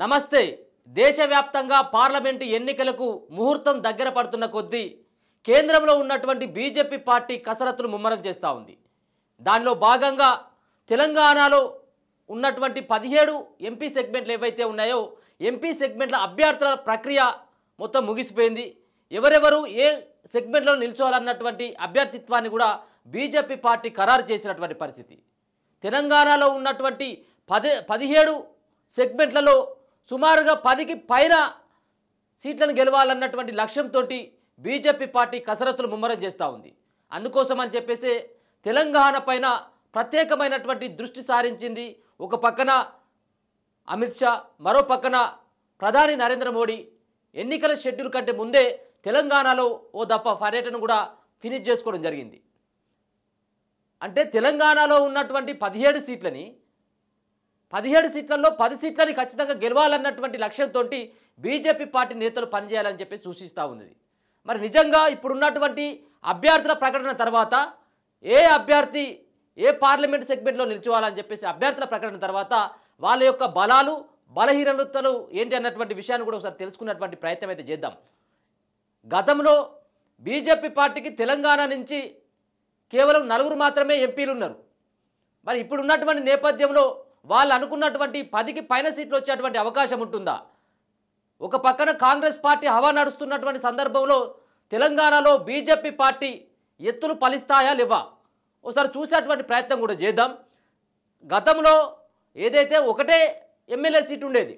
నమస్తే. దేశవ్యాప్తంగా పార్లమెంటు ఎన్నికలకు ముహూర్తం దగ్గర పడుతున్న కొద్దీ కేంద్రంలో ఉన్నటువంటి బీజేపీ పార్టీ కసరత్తులు ముమ్మరం చేస్తూ ఉంది. దానిలో భాగంగా తెలంగాణలో ఉన్నటువంటి 17 ఎంపీ సెగ్మెంట్లు ఏవైతే ఉన్నాయో ఎంపీ సెగ్మెంట్ల అభ్యర్థుల ప్రక్రియ మొత్తం ముగిసిపోయింది. ఎవరెవరు ఏ సెగ్మెంట్లో నిల్చోవాలన్నటువంటి అభ్యర్థిత్వాన్ని కూడా బీజేపీ పార్టీ ఖరారు చేసినటువంటి పరిస్థితి. తెలంగాణలో ఉన్నటువంటి 17 సెగ్మెంట్లలో సుమారుగా 10కి పైన సీట్లను గెలవాలన్నటువంటి లక్ష్యంతో బీజేపీ పార్టీ కసరత్తులు ముమ్మరం చేస్తూ ఉంది. అందుకోసం అని చెప్పేసి తెలంగాణ పైన ప్రత్యేకమైనటువంటి దృష్టి సారించింది. ఒక పక్కన అమిత్ షా, మరో పక్కన ప్రధాని నరేంద్ర మోడీ ఎన్నికల షెడ్యూల్ కంటే ముందే తెలంగాణలో ఓ దఫా పర్యటన కూడా ఫినిష్ చేసుకోవడం జరిగింది. అంటే తెలంగాణలో ఉన్నటువంటి 17 సీట్లని 17 సీట్లలో 10 సీట్లని ఖచ్చితంగా గెలవాలన్నటువంటి లక్ష్యంతో బీజేపీ పార్టీ నేతలు పనిచేయాలని చెప్పి సూచిస్తూ ఉంది. మరి నిజంగా ఇప్పుడున్నటువంటి అభ్యర్థుల ప్రకటన తర్వాత ఏ అభ్యర్థి ఏ పార్లమెంట్ సెగ్మెంట్లో నిల్చోవాలని చెప్పేసి అభ్యర్థుల ప్రకటన తర్వాత వాళ్ళ యొక్క బలాలు బలహీనతలు ఏంటి అన్నటువంటి విషయాన్ని కూడా ఒకసారి తెలుసుకున్నటువంటి ప్రయత్నం అయితే చేద్దాం. గతంలో బీజేపీ పార్టీకి తెలంగాణ నుంచి కేవలం 4 మాత్రమే ఎంపీలు ఉన్నారు. మరి ఇప్పుడున్నటువంటి నేపథ్యంలో వాళ్ళు అనుకున్నటువంటి 10కి పైన సీట్లు వచ్చేటువంటి అవకాశం ఉంటుందా? ఒక పక్కన కాంగ్రెస్ పార్టీ హవా నడుస్తున్నటువంటి సందర్భంలో తెలంగాణలో బీజేపీ పార్టీ ఎత్తులు ఫలిస్తాయా లేవా ఒకసారి చూసేటువంటి ప్రయత్నం కూడా చేద్దాం. గతంలో ఏదైతే ఒకటే ఎమ్మెల్యే సీటు ఉండేది,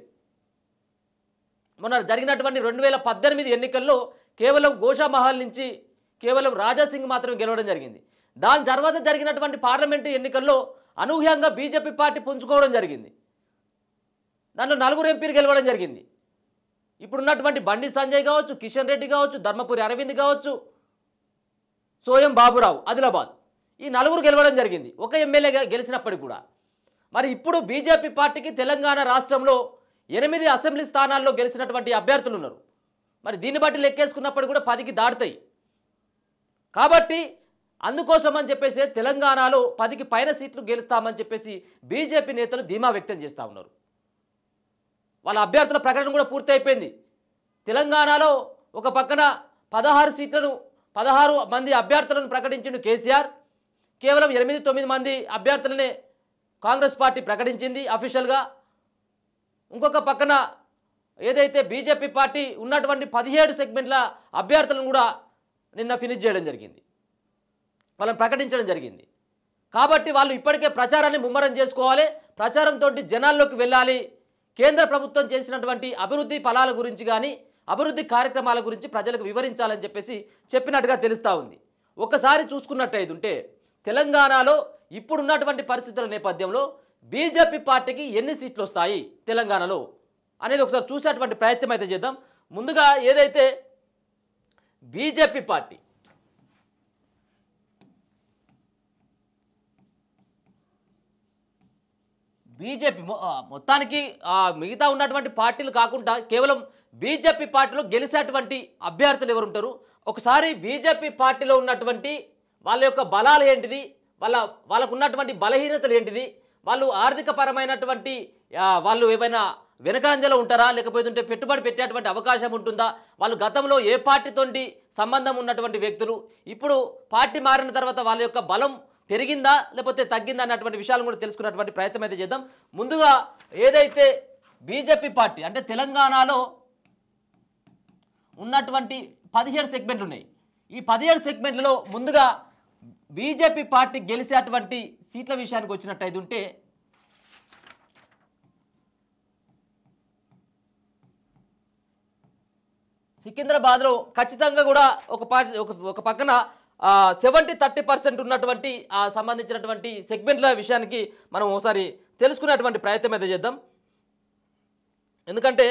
మొన్న జరిగినటువంటి 2018 ఎన్నికల్లో కేవలం గోషామహల్ నుంచి కేవలం రాజాసింగ్ మాత్రమే గెలవడం జరిగింది. దాని తర్వాత జరిగినటువంటి పార్లమెంటు ఎన్నికల్లో అనూహ్యంగా బీజేపీ పార్టీ పుంజుకోవడం జరిగింది. దాంట్లో 4 ఎంపీలు గెలవడం జరిగింది. ఇప్పుడున్నటువంటి బండి సంజయ్ కావచ్చు, కిషన్ రెడ్డి కావచ్చు, ధర్మపురి అరవింద్ కావచ్చు, సోయం బాబురావు ఆదిలాబాద్, ఈ 4 గెలవడం జరిగింది ఒక ఎమ్మెల్యేగా గెలిచినప్పటికీ కూడా. మరి ఇప్పుడు బీజేపీ పార్టీకి తెలంగాణ రాష్ట్రంలో 8 అసెంబ్లీ స్థానాల్లో గెలిచినటువంటి అభ్యర్థులు ఉన్నారు. మరి దీన్ని బట్టి లెక్కేసుకున్నప్పుడు కూడా 10కి దాటుతాయి. కాబట్టి అందుకోసం అని చెప్పేసి తెలంగాణలో 10కి పైన సీట్లు గెలుస్తామని చెప్పేసి బీజేపీ నేతలు ధీమా వ్యక్తం చేస్తూ ఉన్నారు. వాళ్ళ అభ్యర్థుల ప్రకటన కూడా పూర్తి అయిపోయింది. తెలంగాణలో ఒక పక్కన 16 మంది అభ్యర్థులను ప్రకటించిండు కేసీఆర్. కేవలం 8-9 మంది అభ్యర్థులనే కాంగ్రెస్ పార్టీ ప్రకటించింది అఫీషియల్గా. ఇంకొక పక్కన ఏదైతే బీజేపీ పార్టీ ఉన్నటువంటి 17 సెగ్మెంట్ల అభ్యర్థులను కూడా నిన్న ఫినిష్ చేయడం జరిగింది, వాళ్ళని ప్రకటించడం జరిగింది. కాబట్టి వాళ్ళు ఇప్పటికే ప్రచారాన్ని ముమ్మరం చేసుకోవాలి, ప్రచారంతో జనాల్లోకి వెళ్ళాలి. కేంద్ర ప్రభుత్వం చేసినటువంటి అభివృద్ధి ఫలాల గురించి కానీ అభివృద్ధి కార్యక్రమాల గురించి ప్రజలకు వివరించాలని చెప్పేసి చెప్పినట్టుగా తెలుస్తూ ఉంది. ఒకసారి చూసుకున్నట్టయితే తెలంగాణలో ఇప్పుడున్నటువంటి పరిస్థితుల నేపథ్యంలో బీజేపీ పార్టీకి ఎన్ని సీట్లు వస్తాయి తెలంగాణలో అనేది ఒకసారి చూసేటువంటి ప్రయత్నం అయితే చేద్దాం. ముందుగా ఏదైతే బీజేపీ పార్టీ మొత్తానికి మిగతా ఉన్నటువంటి పార్టీలు కాకుండా కేవలం బీజేపీ పార్టీలో గెలిచేటువంటి అభ్యర్థులు ఎవరు ఉంటారు, ఒకసారి బీజేపీ పార్టీలో ఉన్నటువంటి వాళ్ళ యొక్క బలాలు ఏంటిది, వాళ్ళకు ఉన్నటువంటి బలహీనతలు ఏంటిది, వాళ్ళు ఆర్థిక పరమైనటువంటి వాళ్ళు ఏమైనా వెనకంజలో ఉంటారా, లేకపోతే పెట్టుబడి పెట్టేటువంటి అవకాశం ఉంటుందా, వాళ్ళు గతంలో ఏ పార్టీతోటి సంబంధం ఉన్నటువంటి వ్యక్తులు, ఇప్పుడు పార్టీ మారిన తర్వాత వాళ్ళ యొక్క బలం పెరిగిందా లేకపోతే తగ్గిందా అన్నటువంటి విషయాలను కూడా తెలుసుకున్నటువంటి ప్రయత్నం అయితే చేద్దాం. ముందుగా ఏదైతే బీజేపీ పార్టీ అంటే తెలంగాణలో ఉన్నటువంటి 17 సెగ్మెంట్లు ఉన్నాయి. ఈ 17 సెగ్మెంట్లలో ముందుగా బీజేపీ పార్టీ గెలిచేటువంటి సీట్ల విషయానికి వచ్చినట్టయితే సికింద్రాబాద్లో ఖచ్చితంగా కూడా ఒక పక్కన 70-30% ఉన్నటువంటి సంబంధించినటువంటి సెగ్మెంట్ల విషయానికి మనం ఒకసారి తెలుసుకునేటువంటి ప్రయత్నం అయితే చేద్దాం. ఎందుకంటే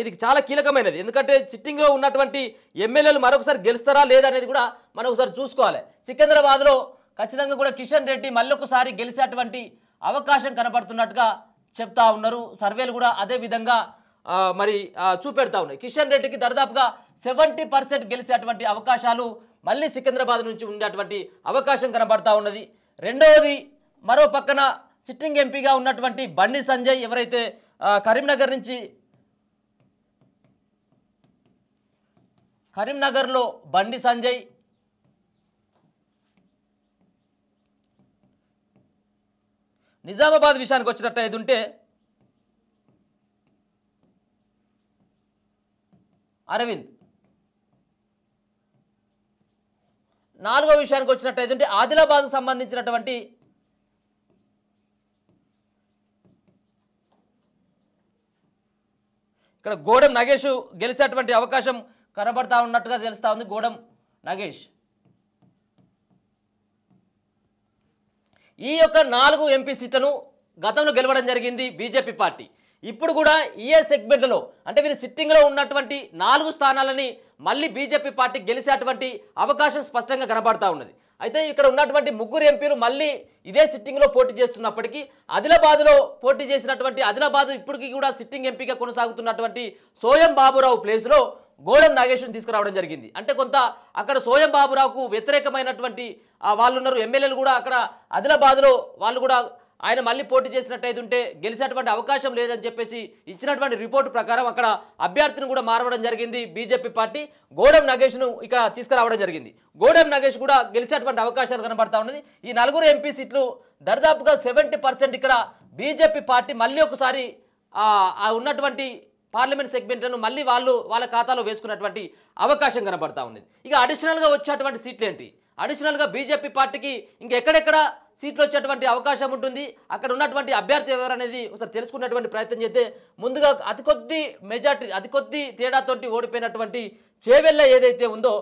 ఇది చాలా కీలకమైనది. ఎందుకంటే సిట్టింగ్లో ఉన్నటువంటి ఎమ్మెల్యేలు మరొకసారి గెలుస్తారా లేదా అనేది కూడా మనం ఒకసారి చూసుకోవాలి. సికింద్రాబాద్లో ఖచ్చితంగా కూడా కిషన్ రెడ్డి మళ్ళొకసారి గెలిచేటువంటి అవకాశం కనబడుతున్నట్టుగా చెప్తా ఉన్నారు. సర్వేలు కూడా అదే విధంగా మరి చూపెడతా ఉన్నాయి. కిషన్ రెడ్డికి దాదాపుగా 70% గెలిచేటువంటి అవకాశాలు మళ్ళీ సికింద్రాబాద్ నుంచి ఉండేటువంటి అవకాశం కనబడతా ఉన్నది. రెండవది మరో పక్కన సిట్టింగ్ ఎంపీగా ఉన్నటువంటి బండి సంజయ్ ఎవరైతే కరీంనగర్లో బండి సంజయ్, నిజామాబాద్ విషయానికి వచ్చినట్టయితే ఉంటే అరవింద్, నాలుగో విషయానికి వచ్చినట్టయితే ఉంటే ఆదిలాబాద్కు సంబంధించినటువంటి ఇక్కడ గోడెం నగేష్ గెలిచేటువంటి అవకాశం కనబడతా ఉన్నట్టుగా తెలుస్తా ఉంది. గోడెం నగేష్ ఈ యొక్క 4 ఎంపీ సీట్లను గతంలో గెలవడం జరిగింది బీజేపీ పార్టీ. ఇప్పుడు కూడా ఈ సెగ్మెంట్లలో అంటే వీరు సిట్టింగ్లో ఉన్నటువంటి 4 స్థానాలని మళ్ళీ బీజేపీ పార్టీ గెలిచేటువంటి అవకాశం స్పష్టంగా కనబడతా ఉన్నది. అయితే ఇక్కడ ఉన్నటువంటి 3 ఎంపీలు మళ్ళీ ఇదే సిట్టింగ్లో పోటీ చేస్తున్నప్పటికీ ఆదిలాబాద్లో పోటీ చేసినటువంటి ఆదిలాబాద్ ఇప్పటికీ కూడా సిట్టింగ్ ఎంపీగా కొనసాగుతున్నటువంటి సోయం బాబురావు ప్లేస్లో గోడెం నాగేశ్వరిని తీసుకురావడం జరిగింది. అంటే కొంత అక్కడ సోయం బాబురావుకు వ్యతిరేకమైనటువంటి వాళ్ళు ఉన్నారు, ఎమ్మెల్యేలు కూడా అక్కడ ఆదిలాబాద్లో వాళ్ళు కూడా ఆయన మళ్ళీ పోటీ చేసినట్టయితే ఉంటే గెలిచేటువంటి అవకాశం లేదని చెప్పేసి ఇచ్చినటువంటి రిపోర్టు ప్రకారం అక్కడ అభ్యర్థిని కూడా మారవడం జరిగింది బీజేపీ పార్టీ. గోడెం నగేష్ను ఇక తీసుకురావడం జరిగింది. గోడెం నగేష్ కూడా గెలిచేటువంటి అవకాశాలు కనబడతా ఉన్నది. ఈ 4 ఎంపీ సీట్లు దరిదాపుగా 70% ఇక్కడ బీజేపీ పార్టీ మళ్ళీ ఒకసారి ఉన్నటువంటి పార్లమెంట్ సెగ్మెంట్లను మళ్ళీ వాళ్ళ ఖాతాలో వేసుకున్నటువంటి అవకాశం కనబడతా ఉన్నది. ఇక అడిషనల్గా వచ్చేటువంటి సీట్లు ఏంటి? అడిషనల్గా బీజేపీ పార్టీకి ఇంకెక్కడెక్కడ సీట్లు వచ్చేటువంటి అవకాశం ఉంటుంది, అక్కడ ఉన్నటువంటి అభ్యర్థి ఎవరు అనేది ఒకసారి తెలుసుకున్నటువంటి ప్రయత్నం చేస్తే ముందుగా అతి కొద్ది తేడాతోటి ఓడిపోయినటువంటి చేవెళ్ళ ఏదైతే ఉందో,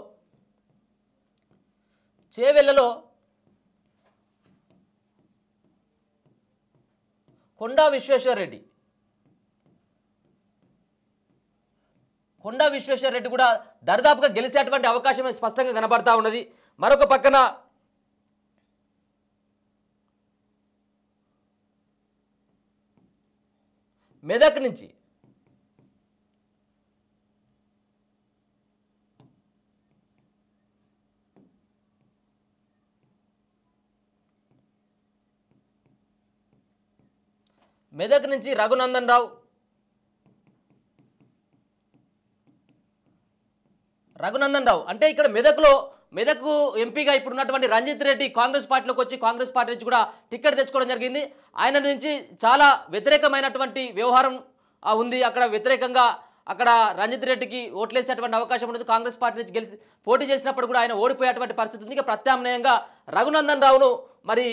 చేవెళ్ళలో కొండా విశ్వేశ్వర రెడ్డి కూడా దరిదాపుగా గెలిచేటువంటి అవకాశం స్పష్టంగా కనబడతా ఉన్నది. మరొక పక్కన మెదక్ నుంచి రఘునందన్ రావు, అంటే ఇక్కడ మెదక్ ఎంపీగా ఇప్పుడు ఉన్నటువంటి రంజిత్ రెడ్డి కాంగ్రెస్ పార్టీలోకి వచ్చి కాంగ్రెస్ పార్టీ నుంచి కూడా టికెట్ తెచ్చుకోవడం జరిగింది. ఆయన నుంచి చాలా వ్యతిరేకమైనటువంటి వ్యవహారం ఉంది. అక్కడ వ్యతిరేకంగా అక్కడ రంజిత్ రెడ్డికి ఓట్లేసేటువంటి అవకాశం ఉండదు. కాంగ్రెస్ పార్టీ నుంచి పోటీ చేసినప్పుడు కూడా ఆయన ఓడిపోయేటువంటి పరిస్థితి ఉంది. ఇక ప్రత్యామ్నాయంగా రఘునందన్ రావును మరి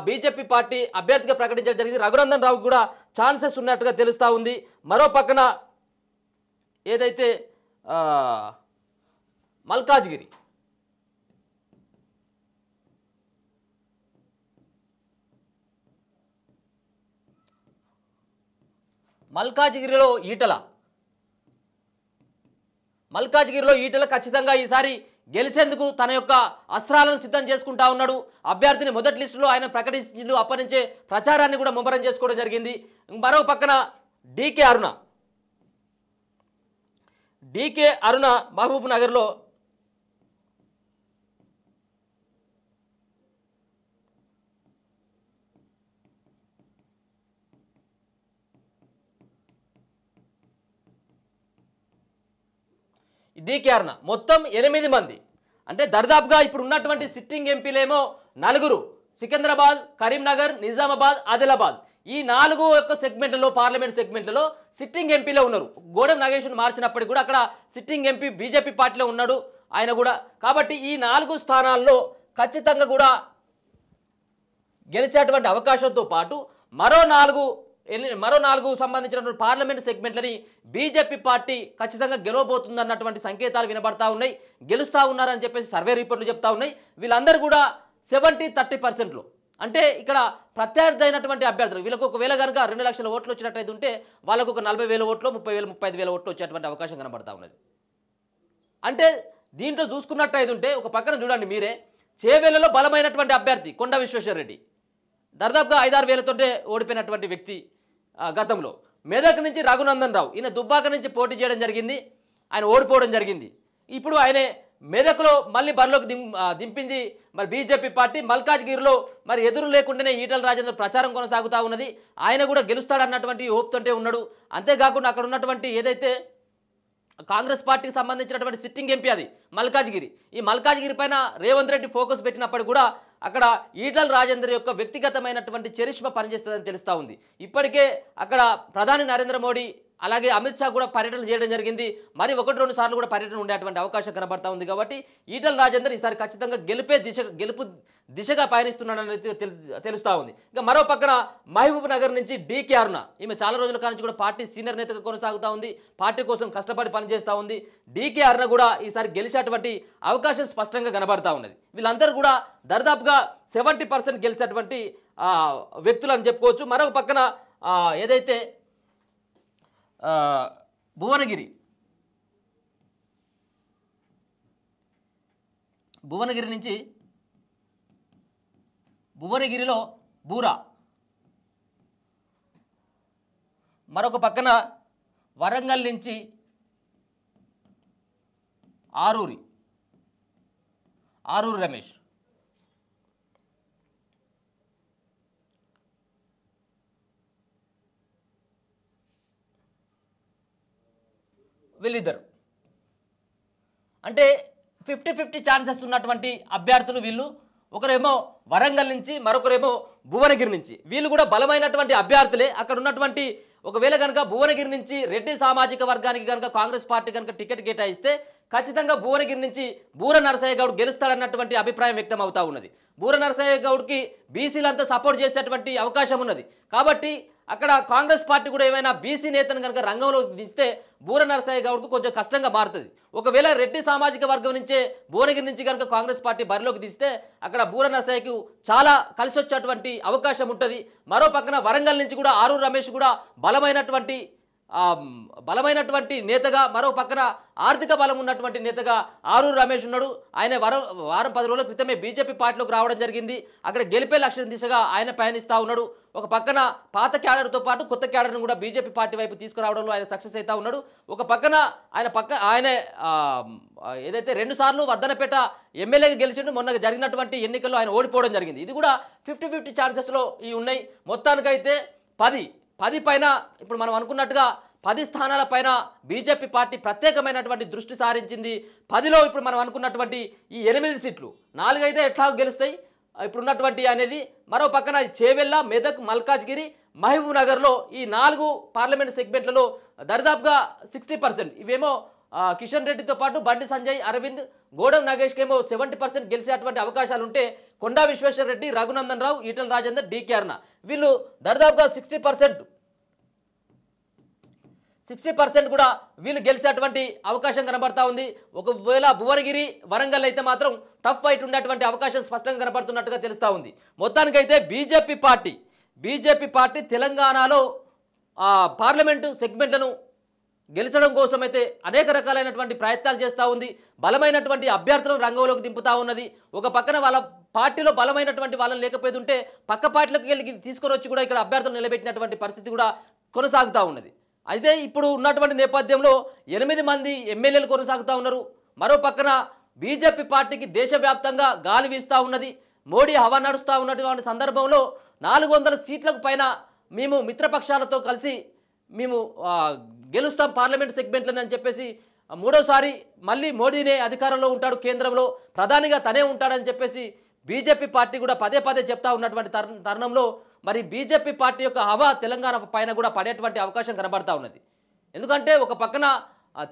బీజేపీ పార్టీ అభ్యర్థిగా ప్రకటించడం జరిగింది. రఘునందన్ రావుకు కూడా ఛాన్సెస్ ఉన్నట్టుగా తెలుస్తూ ఉంది. మరో పక్కన ఏదైతే మల్కాజిగిరిలో ఈటల ఖచ్చితంగా ఈసారి గెలిచేందుకు తన యొక్క అస్త్రాలను సిద్ధం చేసుకుంటా ఉన్నాడు. అభ్యర్థిని మొదటి లిస్టులో ఆయన ప్రకటించిండు. అప్పటి నుంచే ప్రచారాన్ని కూడా ముమ్మరం చేసుకోవడం జరిగింది. మరో పక్కన డీకే అరుణ మహబూబ్ నగర్లో మొత్తం 8 మంది, అంటే దర్దాపుగా ఇప్పుడు ఉన్నటువంటి సిట్టింగ్ ఎంపీలేమో 4, సికింద్రాబాద్, కరీంనగర్, నిజామాబాద్, ఆదిలాబాద్. ఈ 4 యొక్క సెగ్మెంట్లలో పార్లమెంట్ సెగ్మెంట్లలో సిట్టింగ్ ఎంపీలో ఉన్నారు. గోడెం నాగేశ్వరిని మార్చినప్పటికీ కూడా అక్కడ సిట్టింగ్ ఎంపీ బీజేపీ పార్టీలో ఉన్నాడు ఆయన కూడా. కాబట్టి ఈ 4 స్థానాల్లో ఖచ్చితంగా కూడా గెలిచేటువంటి అవకాశంతో పాటు మరో 4 సంబంధించినటువంటి పార్లమెంట్ సెగ్మెంట్లని బీజేపీ పార్టీ ఖచ్చితంగా గెలవబోతుందన్నటువంటి సంకేతాలు వినబడతా ఉన్నాయి. గెలుస్తూ ఉన్నారని చెప్పేసి సర్వే రిపోర్ట్లు చెప్తా ఉన్నాయి. వీళ్ళందరూ కూడా 70-30%లో, అంటే ఇక్కడ ప్రత్యర్థి అయినటువంటి అభ్యర్థులు వీళ్ళకు ఒకవేళ కనుక 2 లక్షల ఓట్లు వచ్చినట్టయితే ఉంటే వాళ్ళకు ఒక 40,000 ఓట్లు, 30,000-35,000 ఓట్లు వచ్చేటువంటి అవకాశం కనబడతా ఉన్నది. అంటే దీంట్లో చూసుకున్నట్టయితే ఉంటే ఒక పక్కన చూడండి మీరే, చేవెళ్లలో బలమైనటువంటి అభ్యర్థి కొండా విశ్వేశ్వర రెడ్డి దాదాపుగా 5-6 వేలతోటే ఓడిపోయినటువంటి వ్యక్తి గతంలో. మెదక్ నుంచి రఘునందన్ రావు, ఈయన దుబ్బాక నుంచి పోటీ చేయడం జరిగింది, ఆయన ఓడిపోవడం జరిగింది. ఇప్పుడు ఆయనే మెదక్లో మళ్ళీ బరిలోకి దింపింది మరి బీజేపీ పార్టీ. మల్కాజ్గిరిలో మరి ఎదురు లేకుండానే ఈటల రాజేందర్ ప్రచారం కొనసాగుతూ ఉన్నది. ఆయన కూడా గెలుస్తాడన్నటువంటి హోప్ తోటే ఉన్నాడు. అంతేకాకుండా అక్కడ ఉన్నటువంటి ఏదైతే కాంగ్రెస్ పార్టీకి సంబంధించినటువంటి సిట్టింగ్ ఎంపీ అది మల్కాజ్గిరి, ఈ మల్కాజ్గిరి పైన రేవంత్ రెడ్డి ఫోకస్ పెట్టినప్పుడు కూడా అక్కడ ఈటల రాజేందర్ యొక్క వ్యక్తిగతమైనటువంటి చరిష్మా పనిచేస్తుందని తెలుస్తూ ఉంది. ఇప్పటికే అక్కడ ప్రధాని నరేంద్ర మోడీ అలాగే అమిత్ షా కూడా పర్యటన చేయడం జరిగింది. మరి 1-2 సార్లు కూడా పర్యటన ఉండేటువంటి అవకాశం కనబడతా ఉంది. కాబట్టి ఈటల రాజేందర్ ఈసారి ఖచ్చితంగా గెలుపు దిశగా పయనిస్తున్నాడని తెలుస్తూ ఉంది. ఇంకా మరో పక్కన మహబూబ్ నగర్ నుంచి డీకే అరుణ, ఈమె చాలా రోజుల కాలం నుంచి కూడా పార్టీ సీనియర్ నేతగా కొనసాగుతూ ఉంది, పార్టీ కోసం కష్టపడి పనిచేస్తూ ఉంది. డీకే అరుణ కూడా ఈసారి గెలిచేటువంటి అవకాశం స్పష్టంగా కనబడతా ఉన్నది. వీళ్ళందరూ కూడా దర్దాపుగా 70% గెలిచేటువంటి వ్యక్తులు అని చెప్పుకోవచ్చు. మరొక పక్కన ఏదైతే భువనగిరి నుంచి భువనగిరిలో బూరా, మరొక పక్కన వరంగల్ నుంచి ఆరూరి రమేష్, వీళ్ళిద్దరు అంటే 50-50 ఛాన్సెస్ ఉన్నటువంటి అభ్యర్థులు వీళ్ళు. ఒకరేమో వరంగల్ నుంచి, మరొకరేమో భువనగిరి నుంచి. వీళ్ళు కూడా బలమైనటువంటి అభ్యర్థులే. అక్కడ ఉన్నటువంటి ఒకవేళ కనుక భువనగిరి నుంచి రెడ్డి సామాజిక వర్గానికి కనుక కాంగ్రెస్ పార్టీ కనుక టికెట్ కేటాయిస్తే ఖచ్చితంగా భువనగిరి నుంచి బూర నరసయ్య గౌడ్ గెలుస్తాడన్నటువంటి అభిప్రాయం వ్యక్తం అవుతా ఉన్నది. బూర నరసయ్య గౌడ్కి బీసీలంతా సపోర్ట్ చేసేటువంటి అవకాశం ఉన్నది. కాబట్టి అక్కడ కాంగ్రెస్ పార్టీ కూడా ఏమైనా బీసీ నేతను కనుక రంగంలోకి తీస్తే బూర నరసయ్య గౌడ్కు కొంచెం కష్టంగా మారుతుంది. ఒకవేళ రెడ్డి సామాజిక వర్గం నుంచే భువనగిరి నుంచి కనుక కాంగ్రెస్ పార్టీ బరిలోకి తీస్తే అక్కడ బూర నరసయ్యకు చాలా కలిసి వచ్చేటువంటి అవకాశం ఉంటుంది. మరో పక్కన వరంగల్ నుంచి కూడా ఆరూరు రమేష్ కూడా బలమైనటువంటి నేతగా, మరో పక్కన ఆర్థిక బలం ఉన్నటువంటి నేతగా ఆరూరు రమేష్ ఉన్నాడు. ఆయన వారం 10 రోజుల క్రితమే బీజేపీ పార్టీలోకి రావడం జరిగింది. అక్కడ గెలిపే లక్ష్యం దిశగా ఆయన పయనిస్తూ ఉన్నాడు. ఒక పక్కన పాత క్యాడర్తో పాటు కొత్త క్యాడర్ను కూడా బీజేపీ పార్టీ వైపు తీసుకురావడంలో ఆయన సక్సెస్ అవుతా ఉన్నాడు. ఒక పక్కన ఆయన ఏదైతే 2 సార్లు వర్ధనపేట ఎమ్మెల్యేగా గెలిచిండు, మొన్న జరిగినటువంటి ఎన్నికల్లో ఆయన ఓడిపోవడం జరిగింది. ఇది కూడా 50-50 ఛాన్సెస్లో ఉన్నాయి. మొత్తానికైతే 10 పైన ఇప్పుడు మనం అనుకున్నట్టుగా 10 స్థానాల పైన బీజేపీ పార్టీ ప్రత్యేకమైనటువంటి దృష్టి సారించింది. 10లో ఇప్పుడు మనం అనుకున్నటువంటి ఈ 8 సీట్లు 4 అయితే ఎట్లా గెలుస్తాయి ఇప్పుడు ఉన్నటువంటి అనేది. మరో పక్కన చేవెళ్ళ, మెదక్, మల్కాజ్గిరి, మహబూబ్ నగర్లో ఈ 4 పార్లమెంట్ సెగ్మెంట్లలో దరిదాపుగా 60%. ఇవేమో కిషన్ రెడ్డితో పాటు బండి సంజయ్, అరవింద్, గోడం నాగేష్కి ఏమో 70% గెలిచేటువంటి అవకాశాలు ఉంటే కొండా విశ్వేశ్వర రెడ్డి, రఘునందన్ రావు, ఈటల రాజేందర్, డీకే అరుణ వీళ్ళు దరిదాపుగా 60% కూడా వీళ్ళు గెలిచేటువంటి అవకాశం కనబడతా ఉంది. ఒకవేళ భువనగిరి, వరంగల్ అయితే మాత్రం టఫ్ ఫైట్ ఉండేటువంటి అవకాశం స్పష్టంగా కనబడుతున్నట్టుగా తెలుస్తూ ఉంది. మొత్తానికైతే బీజేపీ పార్టీ తెలంగాణలో పార్లమెంటు సెగ్మెంట్లను గెలిచడం కోసం అయితే అనేక రకాలైనటువంటి ప్రయత్నాలు చేస్తూ ఉంది. బలమైనటువంటి అభ్యర్థులను రంగంలోకి దింపుతూ ఉన్నది. ఒక పక్కన వాళ్ళ పార్టీలో బలమైనటువంటి వాళ్ళని లేకపోతుంటే పక్క పార్టీలకు వెళ్ళి తీసుకొని వచ్చి కూడా ఇక్కడ అభ్యర్థులు నిలబెట్టినటువంటి పరిస్థితి కూడా కొనసాగుతూ ఉన్నది. అయితే ఇప్పుడు ఉన్నటువంటి నేపథ్యంలో 8 మంది ఎమ్మెల్యేలు కొనసాగుతూ ఉన్నారు. మరో పక్కన బీజేపీ పార్టీకి దేశవ్యాప్తంగా గాలి వీస్తూ ఉన్నది. మోడీ హవా నడుస్తూ ఉన్నటువంటి సందర్భంలో 400 సీట్లకు పైన మేము మిత్రపక్షాలతో కలిసి మేము గెలుస్తాం పార్లమెంట్ సెగ్మెంట్లని అని చెప్పేసి 3వసారి మళ్ళీ మోడీనే అధికారంలో ఉంటాడు, కేంద్రంలో ప్రధానిగా తనే ఉంటాడని చెప్పేసి బీజేపీ పార్టీ కూడా పదే చెప్తా ఉన్నటువంటి తరుణంలో మరి బీజేపీ పార్టీ యొక్క హవా తెలంగాణ పైన కూడా పడేటువంటి అవకాశం కనబడతా ఉన్నది. ఎందుకంటే ఒక పక్కన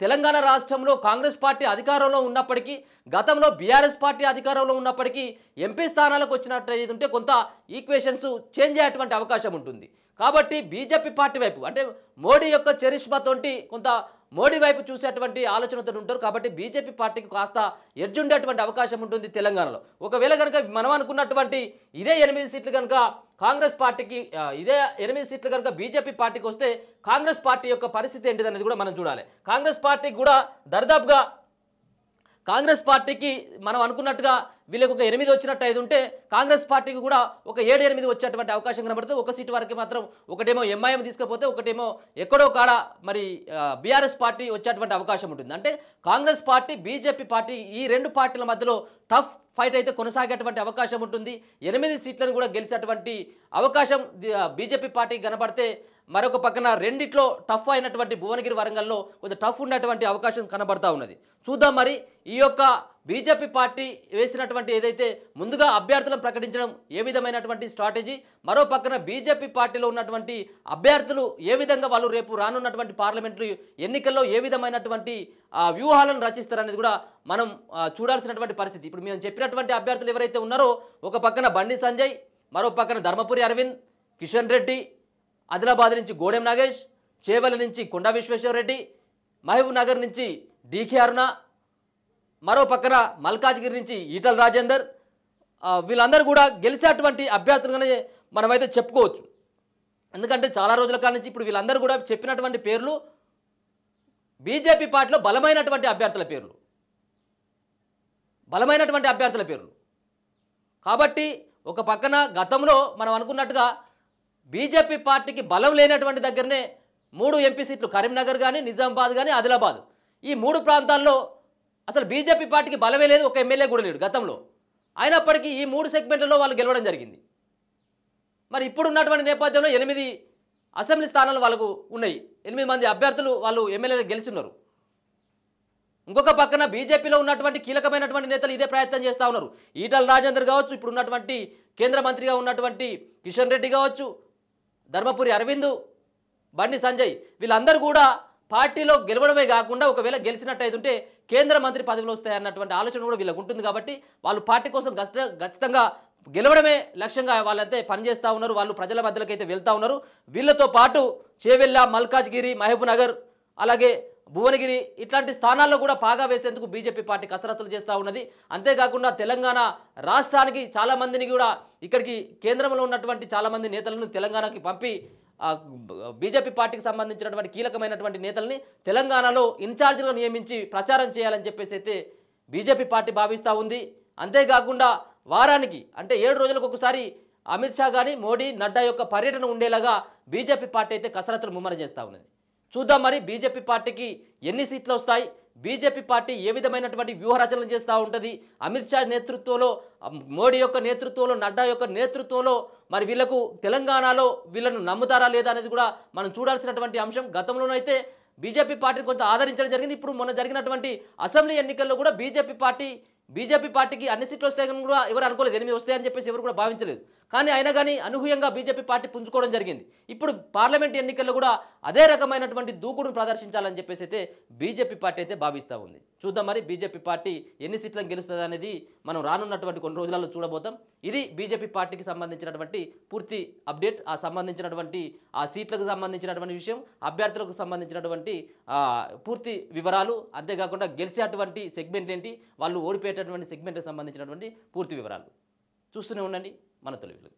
తెలంగాణ రాష్ట్రంలో కాంగ్రెస్ పార్టీ అధికారంలో ఉన్నప్పటికీ, గతంలో బీఆర్ఎస్ పార్టీ అధికారంలో ఉన్నప్పటికీ ఎంపీ స్థానాలకు వచ్చినట్టు ఉంటే కొంత ఈక్వేషన్స్ చేంజ్ అయ్యేటువంటి అవకాశం ఉంటుంది. కాబట్టి బీజేపీ పార్టీ వైపు అంటే మోడీ యొక్క చరిష్మాతోటి కొంత మోడీ వైపు చూసేటువంటి ఆలోచనతో ఉంటారు. కాబట్టి బీజేపీ పార్టీకి కాస్త ఎడ్జ్ ఉండేటువంటి అవకాశం ఉంటుంది తెలంగాణలో. ఒకవేళ కనుక మనం అనుకున్నటువంటి ఇదే 8 సీట్లు కనుక కాంగ్రెస్ పార్టీకి, ఇదే 8 సీట్లు కనుక బీజేపీ పార్టీకి వస్తే కాంగ్రెస్ పార్టీ యొక్క పరిస్థితి ఏంటిదనేది కూడా మనం చూడాలి. కాంగ్రెస్ పార్టీకి కూడా దరిదాపుగా కాంగ్రెస్ పార్టీకి మనం అనుకున్నట్టుగా వీళ్ళకి ఒక 8 వచ్చినట్టు 5 ఉంటే కాంగ్రెస్ పార్టీకి కూడా ఒక 7-8 వచ్చేటువంటి అవకాశం కనబడుతుంది. ఒక సీటు వరకు మాత్రం ఒకటేమో ఎంఐఎం తీసుకపోతే ఒకటేమో ఎక్కడో కాడ మరి బీఆర్ఎస్ పార్టీ వచ్చేటువంటి అవకాశం ఉంటుంది. అంటే కాంగ్రెస్ పార్టీ బీజేపీ పార్టీ ఈ రెండు పార్టీల మధ్యలో టఫ్ ఫైట్ అయితే కొనసాగేటువంటి అవకాశం ఉంటుంది. 8 సీట్లను కూడా గెలిచేటువంటి అవకాశం బీజేపీ పార్టీకి కనబడితే మరొక పక్కన రెండిట్లో టఫ్ అయినటువంటి భువనగిరి వరంగల్లో కొంచెం టఫ్ ఉన్నటువంటి అవకాశం కనబడతా ఉన్నది. చూద్దాం మరి ఈ యొక్క బీజేపీ పార్టీ వేసినటువంటి ఏదైతే ముందుగా అభ్యర్థులను ప్రకటించడం ఏ విధమైనటువంటి స్ట్రాటజీ, మరో పక్కన బీజేపీ పార్టీలో ఉన్నటువంటి అభ్యర్థులు ఏ విధంగా వాళ్ళు రేపు రానున్నటువంటి పార్లమెంటరీ ఎన్నికల్లో ఏ విధమైనటువంటి వ్యూహాలను రచిస్తారనేది కూడా మనం చూడాల్సినటువంటి పరిస్థితి. ఇప్పుడు మేము చెప్పినటువంటి అభ్యర్థులు ఎవరైతే ఉన్నారో ఒక పక్కన బండి సంజయ్, మరో పక్కన ధర్మపురి అరవింద్, కిషన్ రెడ్డి, ఆదిలాబాద్ నుంచి గోడెం నాగేష్, చేవెల నుంచి కొండా విశ్వేశ్వరరెడ్డి, మహబూబ్ నగర్ నుంచి డీకే అరుణ, మరో పక్కన మల్కాజ్గిరి నుంచి ఈటల రాజేందర్, వీళ్ళందరూ కూడా గెలిచేటువంటి అభ్యర్థులుగానే మనమైతే చెప్పుకోవచ్చు. ఎందుకంటే చాలా రోజుల కాలం నుంచి ఇప్పుడు వీళ్ళందరూ కూడా చెప్పినటువంటి పేర్లు బీజేపీ పార్టీలో బలమైనటువంటి అభ్యర్థుల పేర్లు కాబట్టి ఒక పక్కన గతంలో మనం అనుకున్నట్టుగా బీజేపీ పార్టీకి బలం లేనటువంటి దగ్గరనే 3 ఎంపీ సీట్లు కరీంనగర్ కానీ, నిజామాబాద్ కానీ, ఆదిలాబాద్ ఈ 3 ప్రాంతాల్లో అసలు బీజేపీ పార్టీకి బలమే లేదు, ఒక ఎమ్మెల్యే కూడా లేడు గతంలో. అయినప్పటికీ ఈ 3 సెగ్మెంట్లలో వాళ్ళు గెలవడం జరిగింది. మరి ఇప్పుడు ఉన్నటువంటి నేపథ్యంలో 8 అసెంబ్లీ స్థానాలు వాళ్ళకు ఉన్నాయి. 8 మంది అభ్యర్థులు వాళ్ళు ఎమ్మెల్యేలు గెలిచిన్నారు. ఇంకొక పక్కన బీజేపీలో ఉన్నటువంటి కీలకమైనటువంటి నేతలు ఇదే ప్రయత్నం చేస్తూ ఉన్నారు. ఈటల రాజేందర్ కావచ్చు, ఇప్పుడు ఉన్నటువంటి కేంద్ర మంత్రిగా ఉన్నటువంటి కిషన్ రెడ్డి కావచ్చు, ధర్మపురి అరవింద్, బండి సంజయ్ వీళ్ళందరూ కూడా పార్టీలో గెలవడమే కాకుండా ఒకవేళ గెలిచినట్టయితే కేంద్ర మంత్రి పదవులు వస్తాయన్నటువంటి ఆలోచన కూడా వీళ్ళకు ఉంటుంది. కాబట్టి వాళ్ళు పార్టీ కోసం ఖచ్చితంగా గెలవడమే లక్ష్యంగా వాళ్ళైతే పనిచేస్తూ ఉన్నారు. వాళ్ళు ప్రజల మధ్యలోకి అయితే వెళ్తూ ఉన్నారు. వీళ్ళతో పాటు చేవెళ్ళ, మల్కాజ్గిరి, మహబూబ్ నగర్, అలాగే భువనగిరి ఇట్లాంటి స్థానాల్లో కూడా పాగా వేసేందుకు బీజేపీ పార్టీ కసరత్తులు చేస్తూ ఉన్నది. అంతేకాకుండా తెలంగాణ రాష్ట్రానికి చాలామందిని కూడా ఇక్కడికి కేంద్రంలో ఉన్నటువంటి చాలామంది నేతలను తెలంగాణకి పంపి బీజేపీ పార్టీకి సంబంధించినటువంటి కీలకమైనటువంటి నేతల్ని తెలంగాణలో ఇన్ఛార్జ్గా నియమించి ప్రచారం చేయాలని చెప్పేసి అయితే బీజేపీ పార్టీ భావిస్తూ ఉంది. అంతేకాకుండా వారానికి అంటే 7 రోజులకు ఒకసారి అమిత్ షా కానీ, మోడీ, నడ్డా యొక్క పర్యటన ఉండేలాగా బీజేపీ పార్టీ అయితే కసరత్తులు ముమ్మరం చేస్తూ ఉన్నది. చూద్దాం మరి బీజేపీ పార్టీకి ఎన్ని సీట్లు వస్తాయి, బీజేపీ పార్టీ ఏ విధమైనటువంటి వ్యూహరచనలు చేస్తూ ఉంటుంది, అమిత్ షా నేతృత్వంలో, మోడీ యొక్క నేతృత్వంలో, నడ్డా యొక్క నేతృత్వంలో మరి వీళ్ళకు తెలంగాణలో వీళ్ళను నమ్ముతారా లేదా అనేది కూడా మనం చూడాల్సినటువంటి అంశం. గతంలోనైతే బీజేపీ పార్టీని కొంత ఆదరించడం జరిగింది. ఇప్పుడు మొన్న జరిగినటువంటి అసెంబ్లీ ఎన్నికల్లో కూడా బీజేపీ పార్టీకి అన్ని సీట్లు వస్తాయని కూడా ఎవరు అనుకోలేదు, 8 వస్తాయని చెప్పేసి ఎవరు కూడా భావించలేదు. కానీ అయినా కానీ అనూహ్యంగా బీజేపీ పార్టీ పుంజుకోవడం జరిగింది. ఇప్పుడు పార్లమెంట్ ఎన్నికల్లో కూడా అదే రకమైనటువంటి దూకుడును ప్రదర్శించాలని చెప్పేసి అయితే బీజేపీ పార్టీ అయితే భావిస్తూ ఉంది. చూద్దాం మరి బీజేపీ పార్టీ ఎన్ని సీట్లను గెలుస్తుంది అనేది మనం రానున్నటువంటి కొన్ని రోజులలో చూడబోతాం. ఇది బీజేపీ పార్టీకి సంబంధించినటువంటి పూర్తి అప్డేట్. ఆ సంబంధించినటువంటి ఆ సీట్లకు సంబంధించినటువంటి విషయం, అభ్యర్థులకు సంబంధించినటువంటి పూర్తి వివరాలు, అంతేకాకుండా గెలిచేటువంటి సెగ్మెంట్ ఏంటి, వాళ్ళు ఓడిపోయేటటువంటి సెగ్మెంట్కి సంబంధించినటువంటి పూర్తి వివరాలు చూస్తూనే ఉండండి మన తొలి వెలుగు.